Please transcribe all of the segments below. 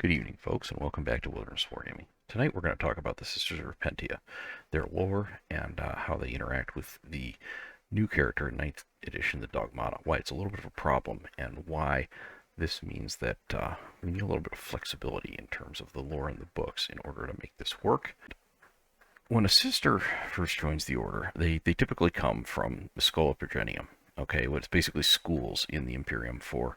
Good evening, folks, and welcome back to Wilderness Wargaming. Tonight we're going to talk about the Sisters of Repentia, their lore, and how they interact with the new character in 9th edition, the Dogmata, why it's a little bit of a problem, and why this means that we need a little bit of flexibility in terms of the lore in the books in order to make this work. When a sister first joins the order, they typically come from the Schola Progenium, okay, what's basically schools in the Imperium for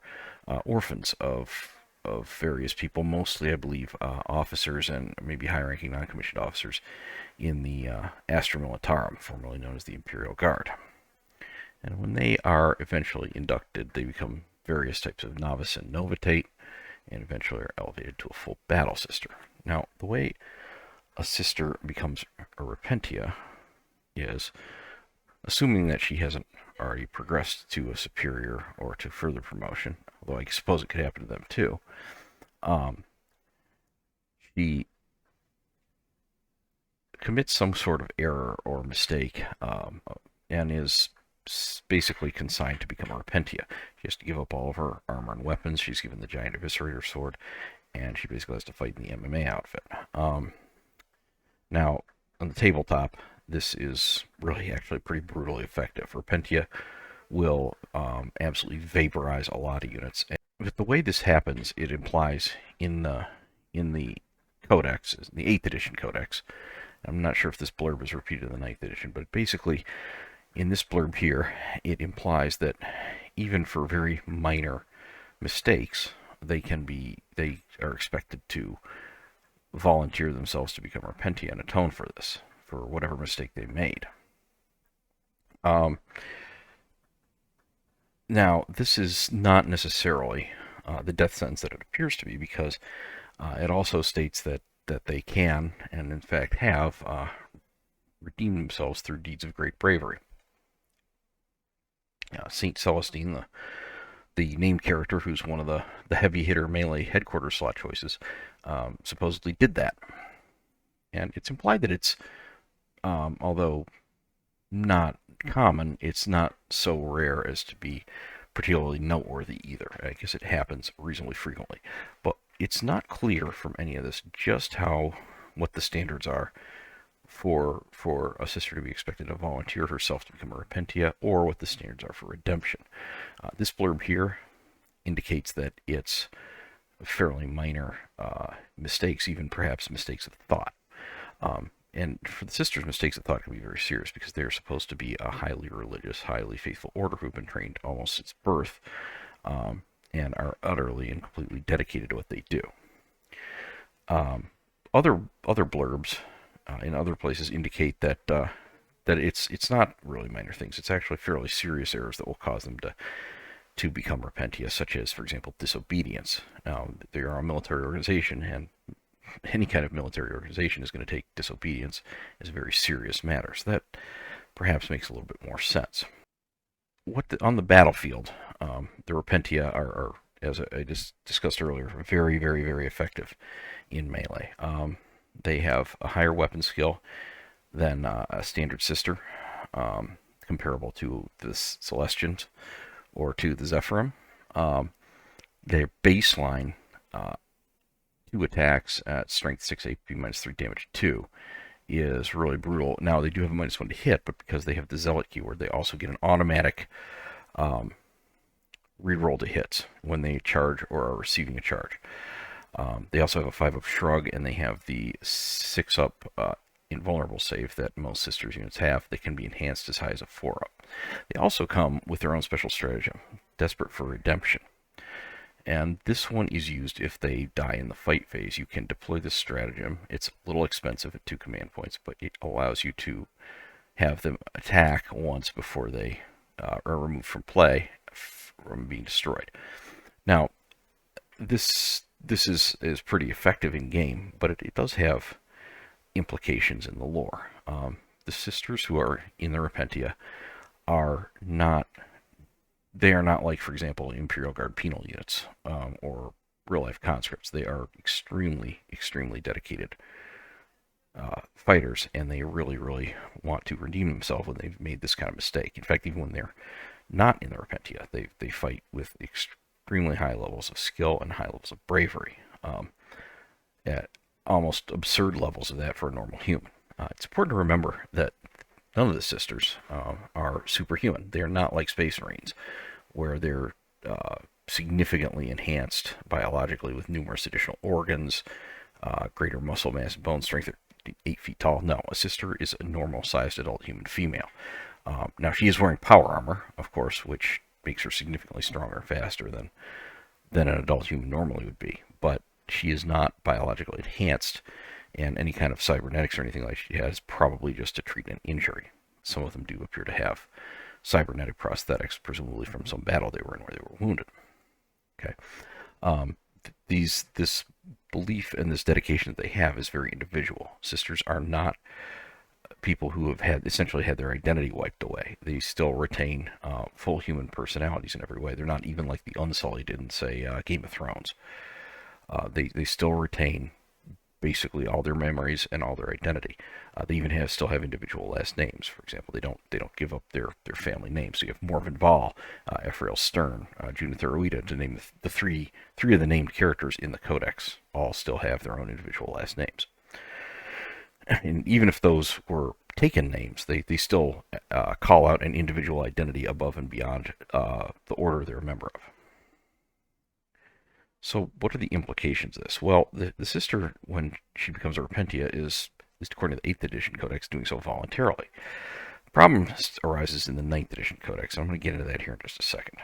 orphans of various people, mostly, I believe, officers and maybe high-ranking non-commissioned officers in the Astra Militarum, formerly known as the Imperial Guard. And when they are eventually inducted, they become various types of novice and novitate, and eventually are elevated to a full battle sister. Now, the way a sister becomes a Repentia is, assuming that she hasn't already progressed to a superior or to further promotion, although I suppose it could happen to them too, she commits some sort of error or mistake and is basically consigned to become a Repentia. She has to give up all of her armor and weapons. She's given the Giant Eviscerator sword, and she basically has to fight in the MMA outfit. Now, on the tabletop, this is really actually pretty brutally effective. Repentia will absolutely vaporize a lot of units. But the way this happens, it implies in the codex, the 8th edition codex. I'm not sure if this blurb is repeated in the 9th edition, but basically in this blurb here, it implies that even for very minor mistakes, they are expected to volunteer themselves to become Repentia and atone for this, for whatever mistake they made. Now, this is not necessarily the death sentence that it appears to be, because it also states that they can, and in fact have, redeemed themselves through deeds of great bravery. Saint Celestine, the named character, who's one of the heavy hitter melee headquarters slot choices, supposedly did that. And it's implied that it's, although not common, it's not so rare as to be particularly noteworthy either. I guess it happens reasonably frequently. But it's not clear from any of this just what the standards are for a sister to be expected to volunteer herself to become a Repentia, or what the standards are for redemption. This blurb here indicates that it's fairly minor mistakes, even perhaps mistakes of thought. And for the sisters, mistakes of thought can be very serious, because they're supposed to be a highly religious, highly faithful order who've been trained almost since birth, and are utterly and completely dedicated to what they do. Other blurbs in other places indicate that it's not really minor things. It's actually fairly serious errors that will cause them to become Repentia, such as, for example, disobedience. Now, they are a military organization, and any kind of military organization is going to take disobedience as a very serious matter. So that perhaps makes a little bit more sense. On the battlefield, the Repentia are, as I just discussed earlier, very, very, very effective in melee. They have a higher weapon skill than a standard sister, comparable to the Celestians or to the Zephyrim. Their baseline 2 attacks at strength 6 AP minus 3 damage 2 is really brutal. Now, they do have a minus 1 to hit, but because they have the Zealot keyword, they also get an automatic reroll to hits when they charge or are receiving a charge. They also have a 5-up shrug, and they have the 6-up invulnerable save that most sisters units have. They can be enhanced as high as a 4-up. They also come with their own special stratagem, Desperate for Redemption. And this one is used if they die in the fight phase. You can deploy this stratagem. It's a little expensive at 2 command points, but it allows you to have them attack once before they are removed from play from being destroyed. Now, this is pretty effective in game, but it does have implications in the lore. The sisters who are in the Repentia are not like, for example, Imperial Guard penal units or real-life conscripts. They are extremely, extremely dedicated fighters, and they really, really want to redeem themselves when they've made this kind of mistake. In fact, even when they're not in the Repentia, they fight with extremely high levels of skill and high levels of bravery. at almost absurd levels of that for a normal human. It's important to remember that none of the sisters are superhuman. They are not like Space Marines, where they're significantly enhanced biologically with numerous additional organs, greater muscle mass, bone strength. They're 8 feet tall. No, a sister is a normal-sized adult human female. Now, she is wearing power armor, of course, which makes her significantly stronger and faster than an adult human normally would be. But she is not biologically enhanced, and any kind of cybernetics or anything like she has probably just to treat an injury. Some of them do appear to have cybernetic prosthetics, presumably from some battle they were in where they were wounded. Okay, this belief and this dedication that they have is very individual. Sisters are not people who have essentially had their identity wiped away. They still retain full human personalities in every way. They're not even like the Unsullied in, say, Game of Thrones. They still retain basically all their memories and all their identity. They even still have individual last names. For example, they don't give up their family names. So you have Morven Vall, Ephrael Stern, Judith Eruita, to name the three of the named characters in the Codex. All still have their own individual last names. And even if those were taken names, they still call out an individual identity above and beyond the order they're a member of. So what are the implications of this? Well, the sister, when she becomes a Repentia, is according to the 8th edition Codex, doing so voluntarily. The problem arises in the 9th edition Codex, and I'm going to get into that here in just a second.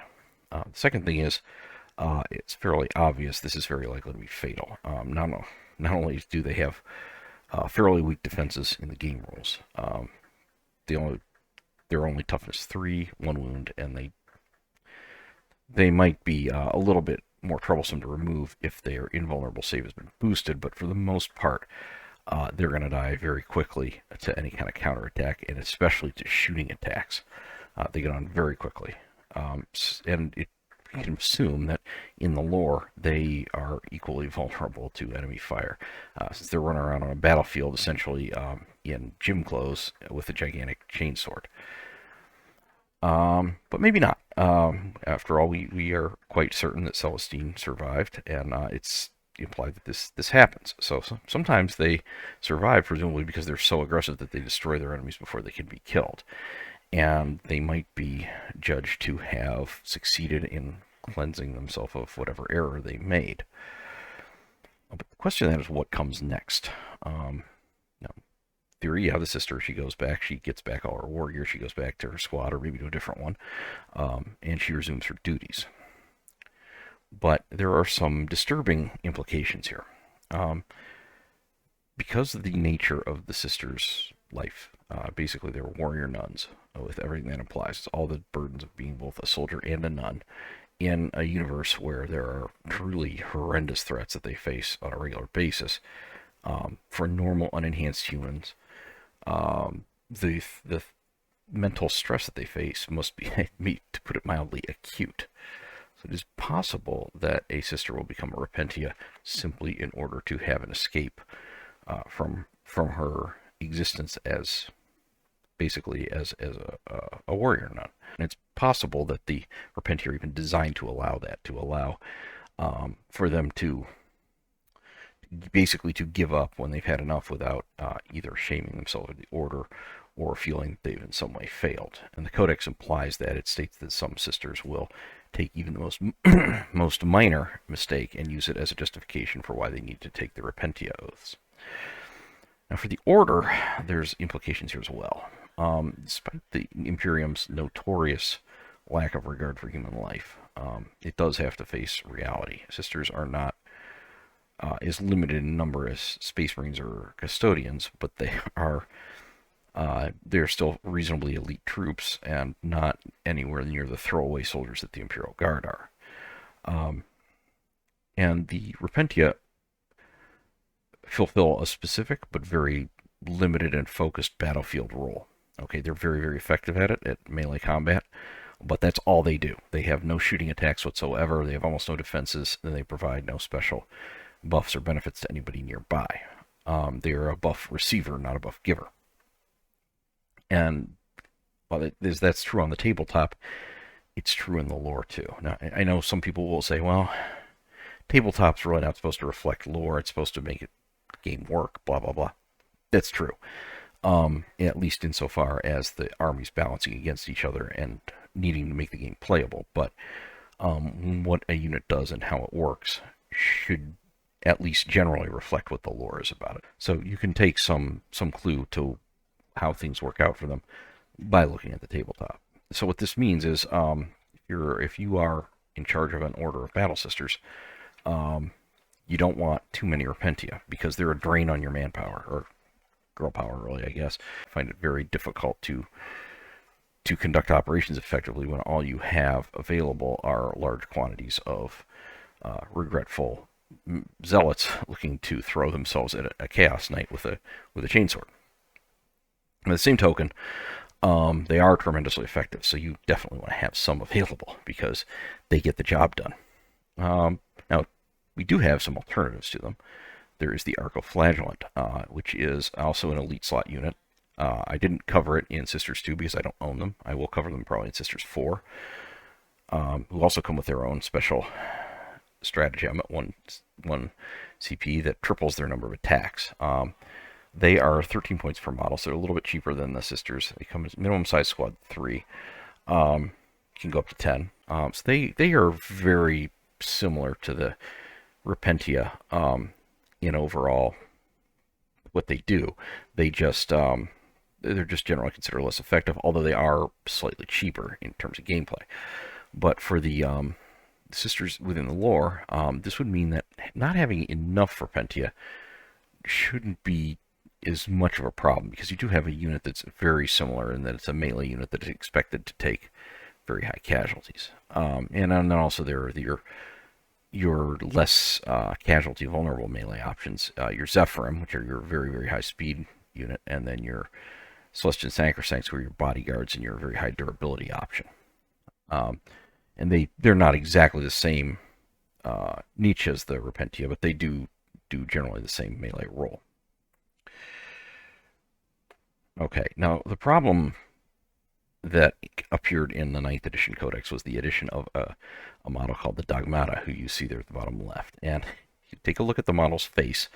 The second thing is, it's fairly obvious this is very likely to be fatal. Not only do they have fairly weak defenses in the game rules, they're only toughness 3, 1 wound, and they might be a little bit more troublesome to remove if their invulnerable save has been boosted, but for the most part, they're going to die very quickly to any kind of counterattack, and especially to shooting attacks. They get on very quickly. And you can assume that in the lore, they are equally vulnerable to enemy fire, since they're running around on a battlefield essentially in gym clothes with a gigantic chainsword. But maybe not. After all, we are quite certain that Celestine survived, and it's implied that this happens. So sometimes they survive, presumably because they're so aggressive that they destroy their enemies before they can be killed. And they might be judged to have succeeded in cleansing themselves of whatever error they made. But the question then is, what comes next? Now, theory, the sister, she gets back all her warriors, she goes back to her squad, or maybe to a different one, and she resumes her duties. But there are some disturbing implications here. Because of the nature of the sister's life, basically they're warrior nuns, with everything that implies. It's all the burdens of being both a soldier and a nun in a universe where there are truly horrendous threats that they face on a regular basis. For normal, unenhanced humans, the mental stress that they face must be, to put it mildly, acute. So it is possible that a sister will become a Repentia simply in order to have an escape from her existence as basically as a warrior nun. And it's possible that the Repentia are even designed to allow that, to allow for them to basically to give up when they've had enough without either shaming themselves with the order or feeling they've in some way failed. And the Codex implies that. It states that some sisters will take even the most minor mistake and use it as a justification for why they need to take the Repentia oaths. Now for the order, there's implications here as well. Despite the Imperium's notorious lack of regard for human life, it does have to face reality. Sisters are not as limited in number as Space Marines or Custodians, but they're still reasonably elite troops and not anywhere near the throwaway soldiers that the Imperial Guard are. And the Repentia fulfill a specific but very limited and focused battlefield role. Okay, they're very, very effective at melee combat, but that's all they do. They have no shooting attacks whatsoever. They have almost no defenses, and they provide no special buffs or benefits to anybody nearby. They're a buff receiver, not a buff giver. And while that's true on the tabletop, it's true in the lore too. Now, I know some people will say, well, tabletop's really not supposed to reflect lore. It's supposed to make it game work, blah, blah, blah. That's true. At least insofar as the armies balancing against each other and needing to make the game playable. But what a unit does and how it works should at least generally reflect what the lore is about it. So you can take some clue to how things work out for them by looking at the tabletop. So what this means is if you are in charge of an order of battle sisters, you don't want too many Repentia because they're a drain on your manpower, or girl power really, I guess. I find it very difficult to conduct operations effectively when all you have available are large quantities of regretful zealots looking to throw themselves at a chaos knight with a chainsword. By the same token, they are tremendously effective, so you definitely want to have some available because they get the job done. Now, we do have some alternatives to them. There is the Arco-Flagellant, which is also an elite slot unit. I didn't cover it in Sisters 2 because I don't own them. I will cover them probably in Sisters 4, who also come with their own special stratagem at one CP that triples their number of attacks. They are 13 points per model, so they're a little bit cheaper than the Sisters. They come as minimum size squad 3. Can go up to 10. So they are very similar to the Repentia in overall what they do. They're just generally considered less effective, although they are slightly cheaper in terms of gameplay. But for the sisters within the lore, this would mean that not having enough Repentia shouldn't be as much of a problem, because you do have a unit that's very similar in that it's a melee unit that is expected to take very high casualties. And then also there are your less casualty vulnerable melee options, your Zephyrim, which are your very, very high speed unit, and then your Celestian Sacrosancts, who are your bodyguards and your very high durability option. And they're not exactly the same niche as the Repentia, but they do generally the same melee role. Okay, now the problem that appeared in the 9th edition codex was the addition of a model called the Dogmata, who you see there at the bottom left. And if you take a look at the model's face,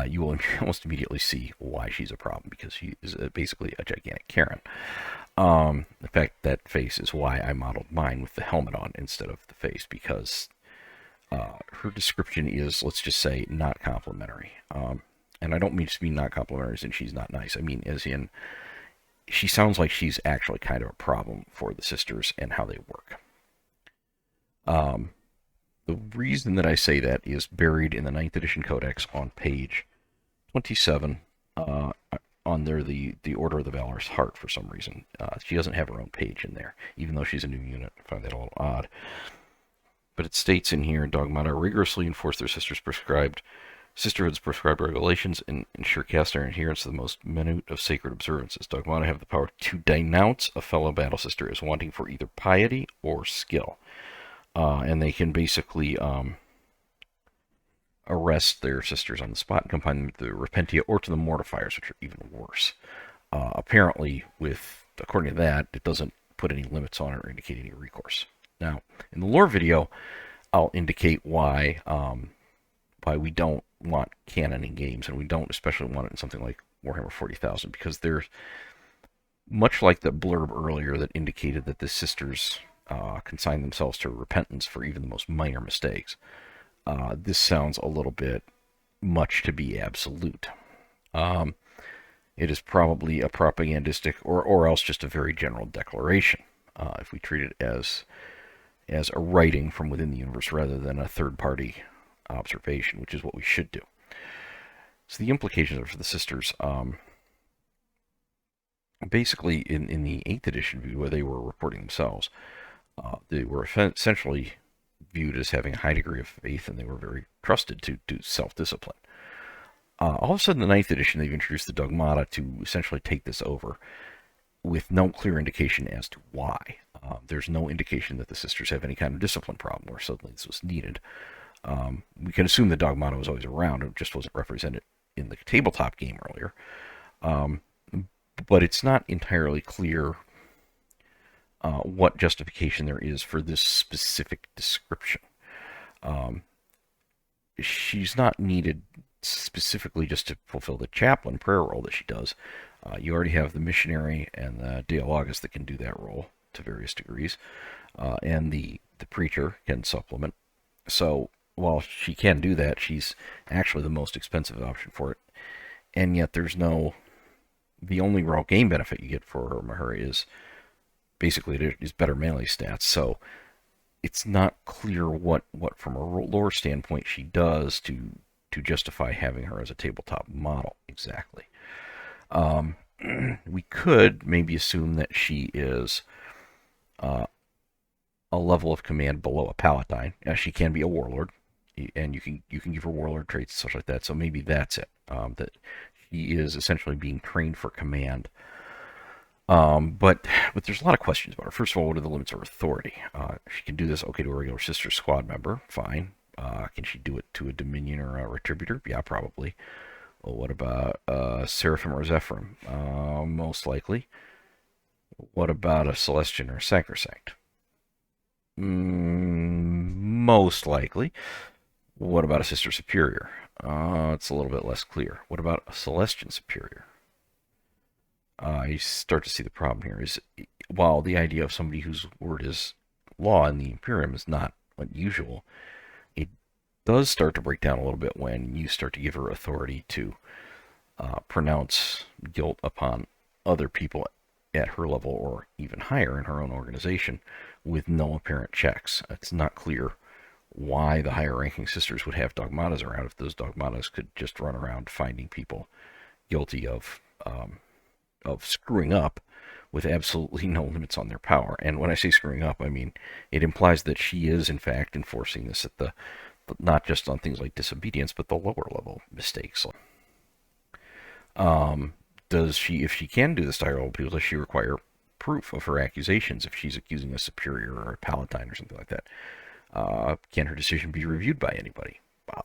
you will almost immediately see why she's a problem, because she is basically a gigantic Karen. In fact, that face is why I modeled mine with the helmet on instead of the face, because her description is, let's just say, not complimentary. And I don't mean just mean not complimentary as in she's not nice. I mean as in she sounds like she's actually kind of a problem for the sisters and how they work. The reason that I say that is buried in the 9th edition codex on page 27 on there, the Order of the Valorous Heart, for some reason. She doesn't have her own page in there, even though she's a new unit. I find that a little odd. But it states in here, Dogmata rigorously enforce their sisterhood's prescribed regulations and ensure cast iron adherence to the most minute of sacred observances. Dogmata have the power to denounce a fellow battle sister as wanting for either piety or skill. And they can basically arrest their sisters on the spot and confine them to the Repentia or to the Mortifiers, which are even worse. Apparently, according to that, it doesn't put any limits on it or indicate any recourse. Now, in the lore video, I'll indicate why we don't want canon in games, and we don't especially want it in something like Warhammer 40,000, because there's, much like the blurb earlier that indicated that the sisters consign themselves to repentance for even the most minor mistakes, this sounds a little bit much to be absolute. It is probably a propagandistic or else just a very general declaration, if we treat it as a writing from within the universe rather than a third-party observation, which is what we should do. So the implications for the sisters, basically in the 8th edition view, where they were reporting themselves, they were essentially viewed as having a high degree of faith, and they were very trusted to do self-discipline. All of a sudden, in the 9th edition, they've introduced the Dogmata to essentially take this over, with no clear indication as to why. There's no indication that the sisters have any kind of discipline problem where suddenly this was needed. We can assume the Dogmata was always around, it just wasn't represented in the tabletop game earlier. But it's not entirely clear what justification there is for this specific description. she's not needed specifically just to fulfill the chaplain prayer role that she does. You already have the missionary and the dialogus that can do that role to various degrees, and the preacher can supplement. So while she can do that, she's actually the most expensive option for it. And yet the only real game benefit you get for her is basically it is better melee stats. So it's not clear what from a lore standpoint she does to justify having her as a tabletop model exactly. We could maybe assume that she is a level of command below a paladin. She can be a warlord, and you can give her warlord traits and such like that. So maybe that's it. That she is essentially being trained for command. But there's a lot of questions about her. First of all, what are the limits of her authority? She can do this, okay, to a regular sister squad member, fine. Can she do it to a Dominion or a Retributor? Yeah, probably. Well, what about Seraphim or Zephyrim? Most likely. What about a Celestian or a Sacrosanct? Most likely. What about a Sister Superior? It's a little bit less clear. What about a Celestian Superior? You start to see the problem here is, while the idea of somebody whose word is law in the Imperium is not unusual, it does start to break down a little bit when you start to give her authority to pronounce guilt upon other people at her level or even higher in her own organization with no apparent checks. It's not clear why the higher ranking sisters would have dogmatas around if those dogmatas could just run around finding people guilty of screwing up with absolutely no limits on their power. And when I say screwing up, I mean it implies that she is in fact enforcing this at the not just on things like disobedience, but the lower level mistakes. Does she, if she can do this to higher level people, does she require proof of her accusations if she's accusing a superior or a paladin or something like that? Can her decision be reviewed by anybody?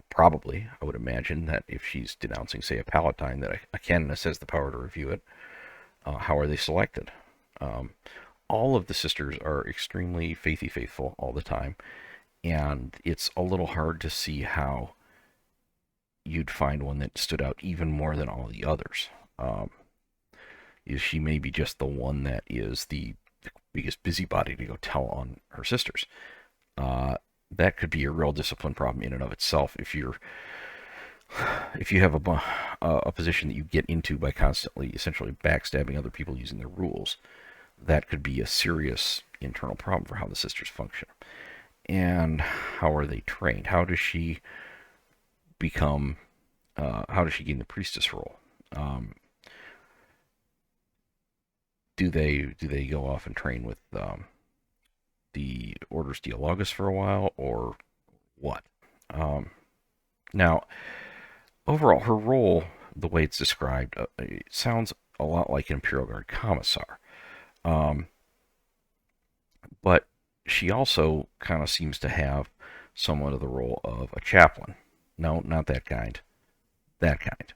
Probably. I would imagine that if she's denouncing, say, a paladin, that a canonist has the power to review it. How are they selected? All of the sisters are extremely faithful all the time, and it's a little hard to see how you'd find one that stood out even more than all the others. Is she maybe just the one that is the biggest busybody to go tell on her sisters? That could be a real discipline problem in and of itself if you have a position that you get into by constantly essentially backstabbing other people using their rules. That could be a serious internal problem for how the sisters function. And how are they trained? How does she become? How does she gain the priestess role? Do they go off and train with the Orders Dialogus for a while, or what? Now, overall, her role, the way it's described, it sounds a lot like an Imperial Guard Commissar. But she also kind of seems to have somewhat of the role of a chaplain. No, not that kind. That kind.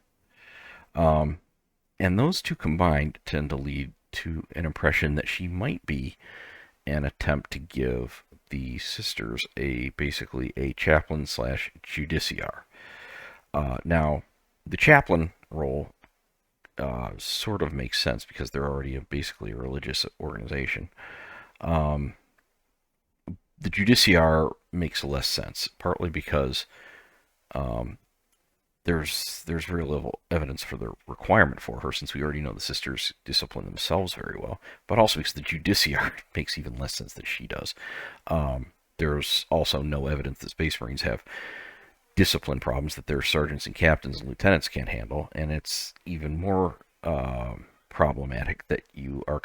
And those two combined tend to lead to an impression that she might be an attempt to give the sisters basically a chaplain slash justiciar. Now, the chaplain role sort of makes sense because they're already basically a religious organization. The justiciar makes less sense, partly because there's very little evidence for the requirement for her, since we already know the sisters discipline themselves very well, but also because the justiciar makes even less sense than she does. There's also no evidence that Space Marines have discipline problems that their sergeants and captains and lieutenants can't handle, and it's even more problematic that you are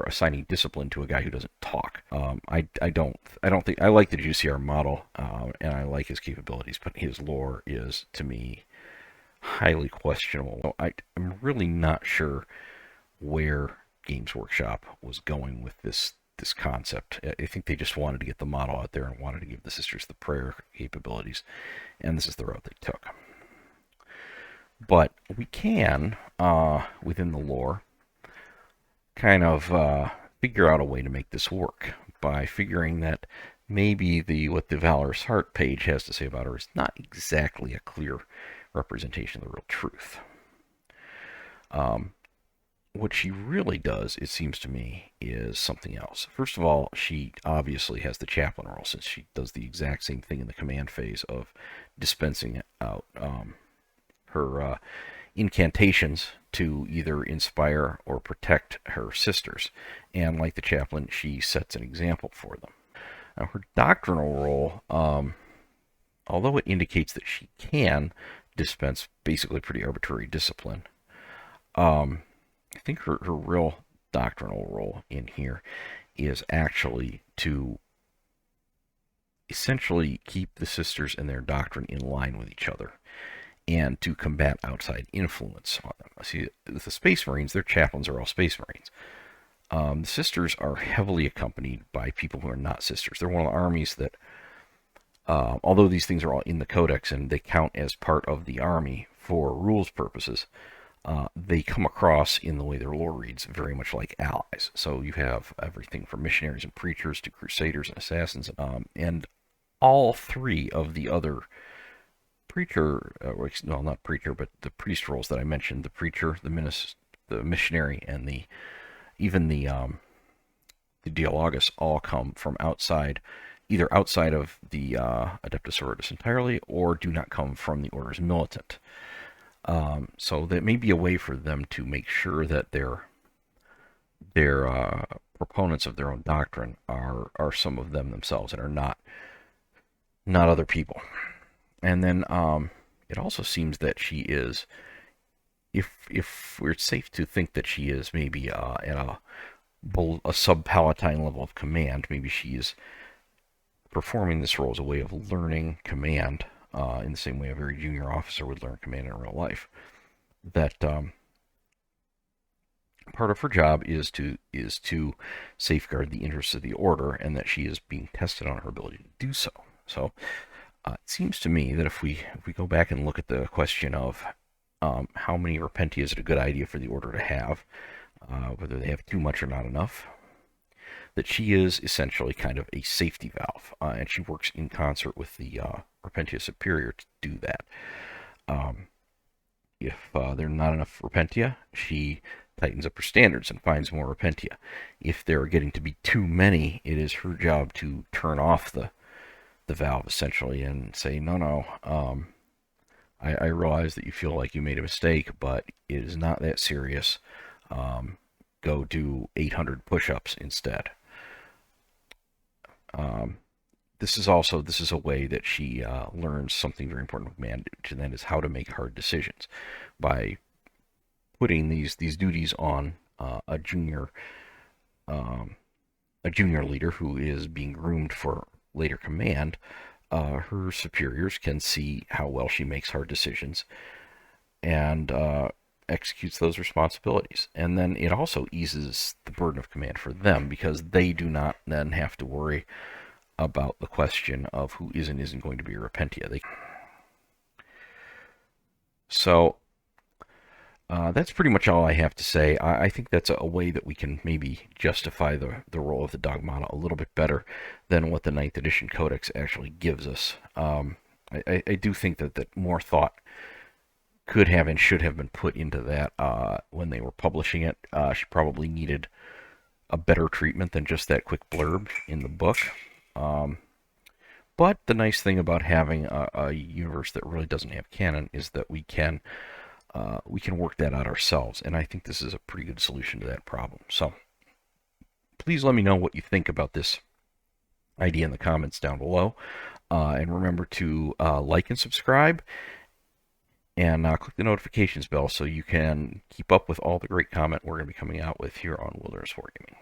assigning discipline to a guy who doesn't talk. I don't think I like the justiciar model, and I like his capabilities, but his lore is, to me, highly questionable. I'm really not sure where Games Workshop was going with this concept. I think they just wanted to get the model out there and wanted to give the sisters the prayer capabilities, and this is the route they took. But we can, within the lore, kind of figure out a way to make this work by figuring that maybe what the Valorous Heart page has to say about her is not exactly a clear representation of the real truth. What she really does, it seems to me, is something else. First of all, she obviously has the chaplain role, since she does the exact same thing in the command phase of dispensing out her incantations to either inspire or protect her sisters. And like the chaplain, she sets an example for them. Now, her doctrinal role, although it indicates that she can dispense basically pretty arbitrary discipline, I think her real doctrinal role in here is actually to essentially keep the sisters and their doctrine in line with each other and to combat outside influence on them. See, with the Space Marines, their chaplains are all Space Marines. The sisters are heavily accompanied by people who are not sisters. They're one of the armies that, although these things are all in the Codex and they count as part of the army for rules purposes, they come across in the way their lore reads very much like allies. So you have everything from missionaries and preachers to crusaders and assassins, and all three of the other preacher, well, not preacher, but the priest roles that I mentioned, the preacher, the missionary, and even the Dialogus, all come from outside, either outside of the Adeptus Sororitas entirely, or do not come from the Orders Militant. So that may be a way for them to make sure that their proponents of their own doctrine are some of them themselves and are not other people. And then it also seems that she is, if we're safe to think that she is maybe at a sub-palatine level of command, maybe she is performing this role as a way of learning command, in the same way a very junior officer would learn command in real life. That part of her job is to safeguard the interests of the Order, and that she is being tested on her ability to do so. So it seems to me that if we go back and look at the question of how many Repentia is it a good idea for the Order to have, whether they have too much or not enough, that she is essentially kind of a safety valve, and she works in concert with the Repentia Superior to do that. If there are not enough Repentia, she tightens up her standards and finds more Repentia. If there are getting to be too many, it is her job to turn off the valve, essentially, and say, no, I realize that you feel like you made a mistake, but it is not that serious. Go do 800 push-ups instead. This is a way that she learns something very important with command, and that is how to make hard decisions by putting these duties on a junior leader who is being groomed for later command. Her superiors can see how well she makes hard decisions and executes those responsibilities. And then it also eases the burden of command for them, because they do not then have to worry about the question of who is and isn't going to be a Repentia. So that's pretty much all I have to say. I think that's a way that we can maybe justify the role of the Dogmata a little bit better than what the 9th edition Codex actually gives us. I do think that more thought could have and should have been put into that when they were publishing it. She probably needed a better treatment than just that quick blurb in the book. But the nice thing about having a universe that really doesn't have canon is that we can work that out ourselves, and I think this is a pretty good solution to that problem. So please let me know what you think about this idea in the comments down below, and remember to like and subscribe, and click the notifications bell so you can keep up with all the great content we're going to be coming out with here on Wilderness Wargaming.